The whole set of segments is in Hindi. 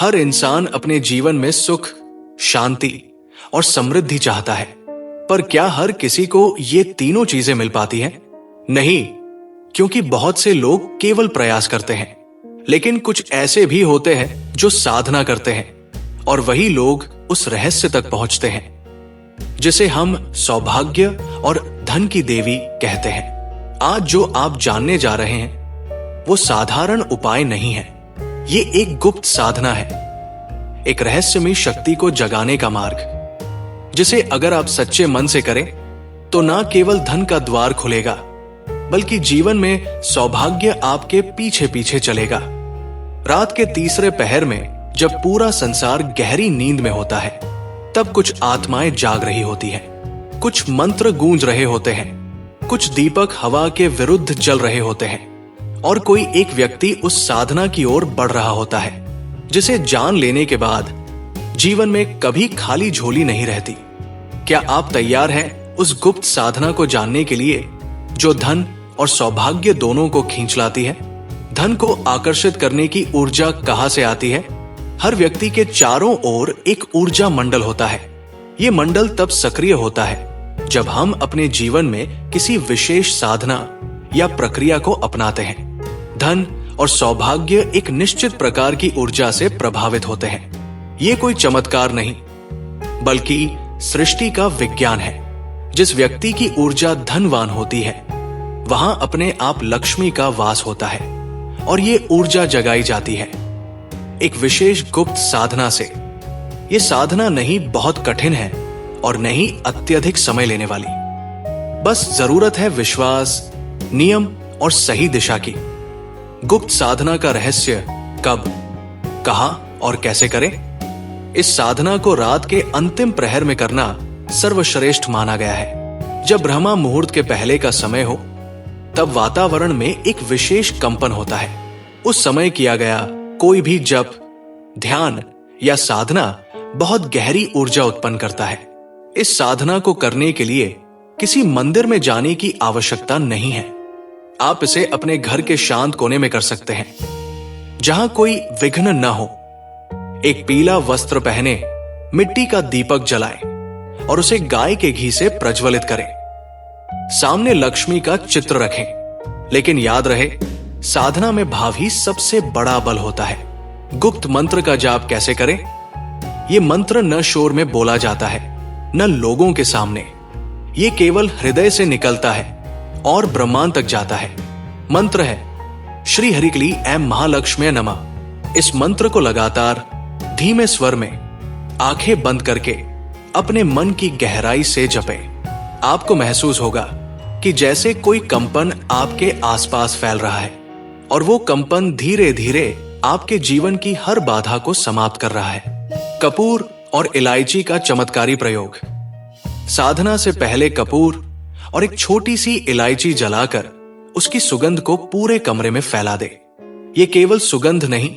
हर इंसान अपने जीवन में सुख, शांति और समृद्धि चाहता है, पर क्या हर किसी को ये तीनों चीजें मिल पाती हैं? नहीं, क्योंकि बहुत से लोग केवल प्रयास करते हैं, लेकिन कुछ ऐसे भी होते हैं जो साधना करते हैं, और वही लोग उस रहस्य तक पहुंचते हैं जिसे हम सौभाग्य और धन की देवी कहते हैं। आज जो आप जानने जा रहे हैं वो साधारण उपाय नहीं है, ये एक गुप्त साधना है, एक रहस्यमयी शक्ति को जगाने का मार्ग, जिसे अगर आप सच्चे मन से करें तो ना केवल धन का द्वार खुलेगा, बल्कि जीवन में सौभाग्य आपके पीछे पीछे चलेगा। रात के तीसरे पहर में जब पूरा संसार गहरी नींद में होता है, तब कुछ आत्माएं जाग रही होती हैं, कुछ मंत्र गूंज रहे होते हैं, कुछ दीपक हवा के विरुद्ध जल रहे होते हैं, और कोई एक व्यक्ति उस साधना की ओर बढ़ रहा होता है जिसे जान लेने के बाद जीवन में कभी खाली झोली नहीं रहती। क्या आप तैयार हैं उस गुप्त साधना को जानने के लिए जो धन और सौभाग्य दोनों को खींच लाती है? धन को आकर्षित करने की ऊर्जा कहां से आती है? हर व्यक्ति के चारों ओर एक ऊर्जा मंडल होता है। ये मंडल तब सक्रिय होता है जब हम अपने जीवन में किसी विशेष साधना या प्रक्रिया को अपनाते हैं। धन और सौभाग्य एक निश्चित प्रकार की ऊर्जा से प्रभावित होते हैं। ये कोई चमत्कार नहीं, बल्कि सृष्टि का विज्ञान है। जिस व्यक्ति की ऊर्जा धनवान होती है, वहां अपने आप लक्ष्मी का वास होता है, और ये ऊर्जा जगाई जाती है एक विशेष गुप्त साधना से। ये साधना नहीं बहुत कठिन है और नहीं अत्यधिक समय लेने वाली। बस जरूरत है विश्वास, नियम और सही दिशा की। गुप्त साधना का रहस्य कब, कहां और कैसे करें? इस साधना को रात के अंतिम प्रहर में करना सर्वश्रेष्ठ माना गया है। जब ब्रह्मा मुहूर्त के पहले का समय हो, तब वातावरण में एक विशेष कंपन होता है। उस समय किया गया कोई भी जप, ध्यान या साधना बहुत गहरी ऊर्जा उत्पन्न करता है। इस साधना को करने के लिए किसी मंदिर में जाने की आवश्यकता नहीं है। आप इसे अपने घर के शांत कोने में कर सकते हैं, जहां कोई विघ्न न हो। एक पीला वस्त्र पहने, मिट्टी का दीपक जलाएं और उसे गाय के घी से प्रज्वलित करें। सामने लक्ष्मी का चित्र रखें, लेकिन याद रहे, साधना में भाव ही सबसे बड़ा बल होता है। गुप्त मंत्र का जाप कैसे करें? यह मंत्र न शोर में बोला जाता है, न लोगों के सामने। ये केवल हृदय से निकलता है और ब्रह्मांड तक जाता है। मंत्र है श्री हरिक्ली एम महालक्ष्मी नमः। इस मंत्र को लगातार धीमे स्वर में आंखें बंद करके अपने मन की गहराई से जपें। आपको महसूस होगा कि जैसे कोई कंपन आपके आसपास फैल रहा है, और वो कंपन धीरे धीरे आपके जीवन की हर बाधा को समाप्त कर रहा है। कपूर और इलायची का चमत्कारी प्रयोग। साधना से पहले कपूर और एक छोटी सी इलायची जलाकर उसकी सुगंध को पूरे कमरे में फैला दे। ये केवल सुगंध नहीं,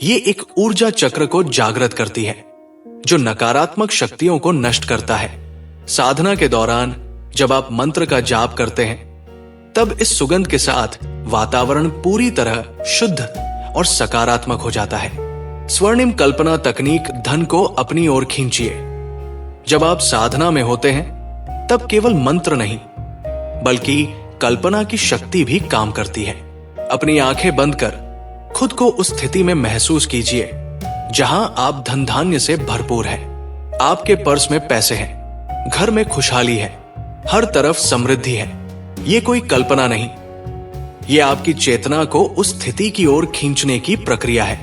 ये एक ऊर्जा चक्र को जागृत करती है जो नकारात्मक शक्तियों को नष्ट करता है। साधना के दौरान जब आप मंत्र का जाप करते हैं, तब इस सुगंध के साथ वातावरण पूरी तरह शुद्ध और सकारात्मक हो जाता है। स्वर्णिम कल्पना तकनीक धन को अपनी ओर खींचिए। जब आप साधना में होते हैं, तब केवल मंत्र नहीं, बल्कि कल्पना की शक्ति भी काम करती है। अपनी आंखें बंद कर खुद को उस स्थिति में महसूस कीजिए जहां आप धन धान्य से भरपूर हैं। आपके पर्स में पैसे हैं, घर में खुशहाली है, हर तरफ समृद्धि है। ये कोई कल्पना नहीं, ये आपकी चेतना को उस स्थिति की ओर खींचने की प्रक्रिया है।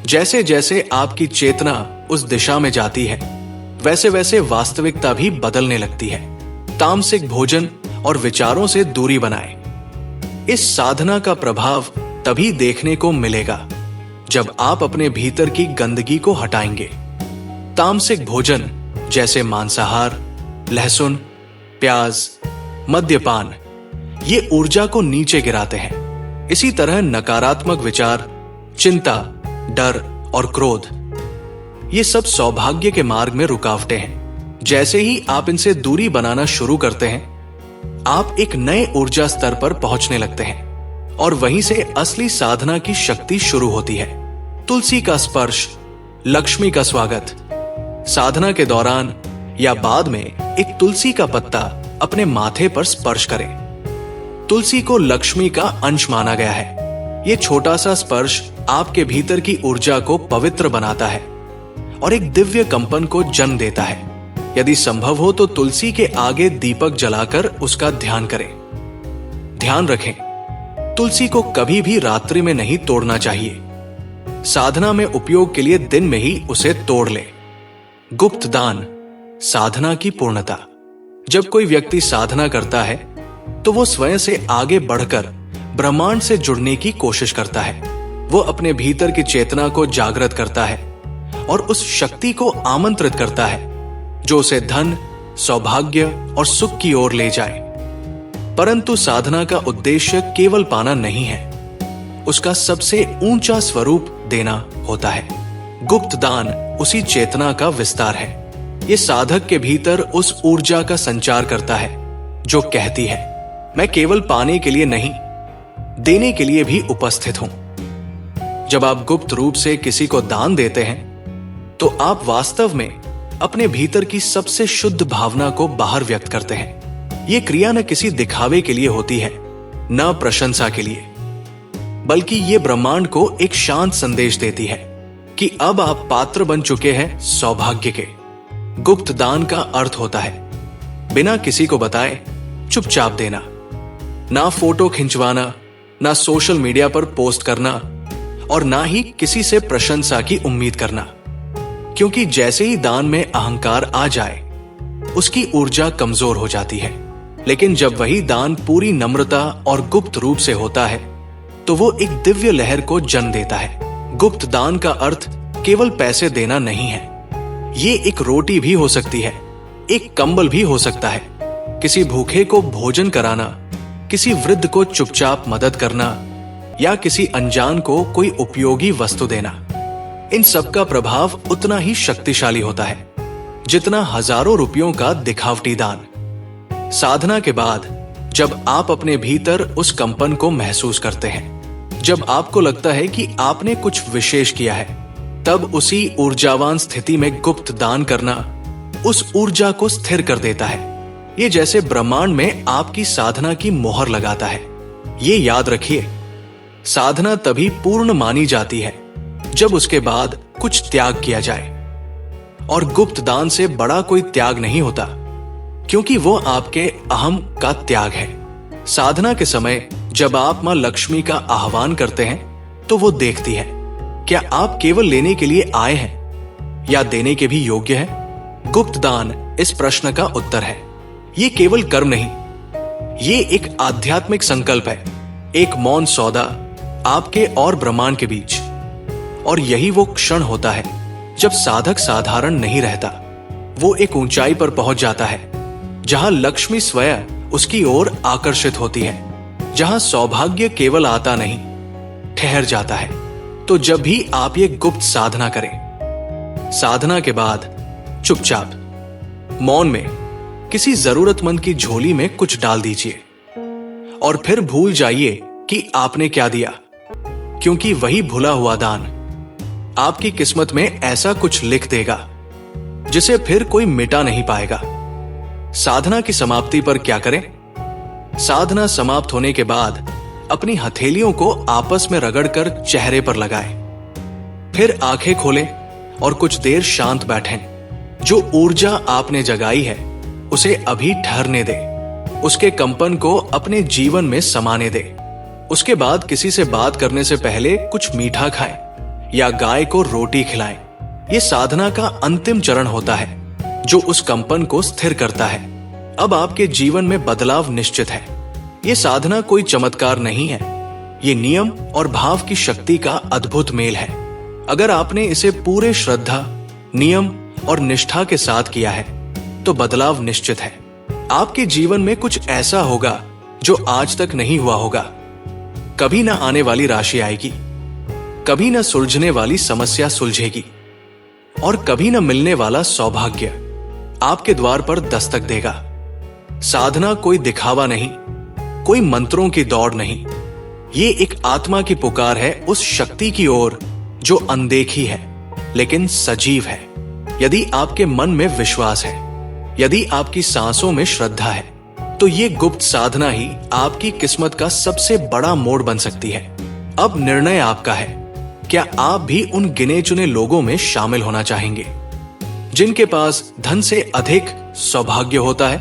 जैसे जैसे आपकी चेतना उस दिशा में जाती है, वैसे वैसे वास्तविकता भी बदलने लगती है। तामसिक भोजन और विचारों से दूरी बनाएं। इस साधना का प्रभाव तभी देखने को मिलेगा जब आप अपने भीतर की गंदगी को हटाएंगे। तामसिक भोजन जैसे मांसाहार, लहसुन, प्याज, मद्यपान, ये ऊर्जा को नीचे गिराते हैं। इसी तरह नकारात्मक विचार, चिंता, डर और क्रोध, ये सब सौभाग्य के मार्ग में रुकावटें हैं। जैसे ही आप इनसे दूरी बनाना शुरू करते हैं, आप एक नए ऊर्जा स्तर पर पहुंचने लगते हैं, और वहीं से असली साधना की शक्ति शुरू होती है। तुलसी का स्पर्श लक्ष्मी का स्वागत। साधना के दौरान या बाद में एक तुलसी का पत्ता अपने माथे पर स्पर्श करें। तुलसी को लक्ष्मी का अंश माना गया है। ये छोटा सा स्पर्श आपके भीतर की ऊर्जा को पवित्र बनाता है और एक दिव्य कंपन को जन्म देता है। यदि संभव हो तो तुलसी के आगे दीपक जलाकर उसका ध्यान करें। ध्यान रखें, तुलसी को कभी भी रात्रि में नहीं तोड़ना चाहिए। साधना में उपयोग के लिए दिन में ही उसे तोड़ ले। गुप्त दान, साधना की पूर्णता। जब कोई व्यक्ति साधना करता है तो वो स्वयं से आगे बढ़कर ब्रह्मांड से जुड़ने की कोशिश करता है। वो अपने भीतर की चेतना को जागृत करता है और उस शक्ति को आमंत्रित करता है जो उसे धन, सौभाग्य और सुख की ओर ले जाए। परंतु साधना का उद्देश्य केवल पाना नहीं है, उसका सबसे ऊंचा स्वरूप देना होता है। गुप्त दान उसी चेतना का विस्तार है। ये साधक के भीतर उस ऊर्जा का संचार करता है जो कहती है, मैं केवल पाने के लिए नहीं, देने के लिए भी उपस्थित हूं। जब आप गुप्त रूप से किसी को दान देते हैं तो आप वास्तव में अपने भीतर की सबसे शुद्ध भावना को बाहर व्यक्त करते हैं। यह क्रिया न किसी दिखावे के लिए होती है, न प्रशंसा के लिए, बल्कि ये ब्रह्मांड को एक शांत संदेश देती है कि अब आप पात्र बन चुके हैं सौभाग्य के। गुप्त दान का अर्थ होता है बिना किसी को बताए चुपचाप देना। ना फोटो खिंचवाना, ना सोशल मीडिया पर पोस्ट करना और ना ही किसी से प्रशंसा की उम्मीद करना। क्योंकि जैसे ही दान में अहंकार आ जाए उसकी ऊर्जा कमजोर हो जाती है। लेकिन जब वही दान पूरी नम्रता और गुप्त रूप से होता है तो वो एक दिव्य लहर को जन्म देता है। गुप्त दान का अर्थ केवल पैसे देना नहीं है। ये एक रोटी भी हो सकती है, एक कंबल भी हो सकता है, किसी भूखे को भोजन कराना, किसी वृद्ध को चुपचाप मदद करना या किसी अनजान को कोई उपयोगी वस्तु देना। इन सब का प्रभाव उतना ही शक्तिशाली होता है जितना हजारों रुपयों का दिखावटी दान। साधना के बाद जब आप अपने भीतर उस कंपन को महसूस करते हैं, जब आपको लगता है कि आपने कुछ विशेष किया है, तब उसी ऊर्जावान स्थिति में गुप्त दान करना उस ऊर्जा को स्थिर कर देता है। ये जैसे ब्रह्मांड में आपकी साधना की मोहर लगाता है। ये याद रखिए, साधना तभी पूर्ण मानी जाती है जब उसके बाद कुछ त्याग किया जाए। और गुप्त दान से बड़ा कोई त्याग नहीं होता, क्योंकि वो आपके अहम का त्याग है। साधना के समय जब आप मां लक्ष्मी का आह्वान करते हैं तो वो देखती है, क्या आप केवल लेने के लिए आए हैं या देने के भी योग्य हैं? गुप्त दान इस प्रश्न का उत्तर है। ये केवल कर्म नहीं, ये एक आध्यात्मिक संकल्प है, एक मौन सौदा आपके और ब्रह्मांड के बीच। और यही वो क्षण होता है जब साधक साधारण नहीं रहता, वो एक ऊंचाई पर पहुंच जाता है जहां लक्ष्मी स्वयं उसकी ओर आकर्षित होती है, जहां सौभाग्य केवल आता नहीं, ठहर जाता है। तो जब भी आप ये गुप्त साधना करें, साधना के बाद चुपचाप मौन में किसी जरूरतमंद की झोली में कुछ डाल दीजिए और फिर भूल जाइए कि आपने क्या दिया, क्योंकि वही भुला हुआ दान आपकी किस्मत में ऐसा कुछ लिख देगा जिसे फिर कोई मिटा नहीं पाएगा। साधना की समाप्ति पर क्या करें? साधना समाप्त होने के बाद अपनी हथेलियों को आपस में रगड़कर चेहरे पर लगाएं। फिर आंखें खोलें और कुछ देर शांत बैठें। जो ऊर्जा आपने जगाई है उसे अभी ठहरने दें, उसके कंपन को अपने जीवन में समाने दें। उसके बाद किसी से बात करने से पहले कुछ मीठा खाएं या गाय को रोटी खिलाएं। यह साधना का अंतिम चरण होता है जो उस कंपन को स्थिर करता है। अब आपके जीवन में बदलाव निश्चित है। यह साधना कोई चमत्कार नहीं है, ये नियम और भाव की शक्ति का अद्भुत मेल है। अगर आपने इसे पूरे श्रद्धा, नियम और निष्ठा के साथ किया है तो बदलाव निश्चित है। आपके जीवन में कुछ ऐसा होगा जो आज तक नहीं हुआ होगा। कभी ना आने वाली राशि आएगी, कभी न सुलझने वाली समस्या सुलझेगी और कभी न मिलने वाला सौभाग्य आपके द्वार पर दस्तक देगा। साधना कोई दिखावा नहीं, कोई मंत्रों की दौड़ नहीं, ये एक आत्मा की पुकार है उस शक्ति की ओर जो अनदेखी है लेकिन सजीव है। यदि आपके मन में विश्वास है, यदि आपकी सांसों में श्रद्धा है, तो ये गुप्त साधना ही आपकी किस्मत का सबसे बड़ा मोड़ बन सकती है। अब निर्णय आपका है। क्या आप भी उन गिने चुने लोगों में शामिल होना चाहेंगे जिनके पास धन से अधिक सौभाग्य होता है?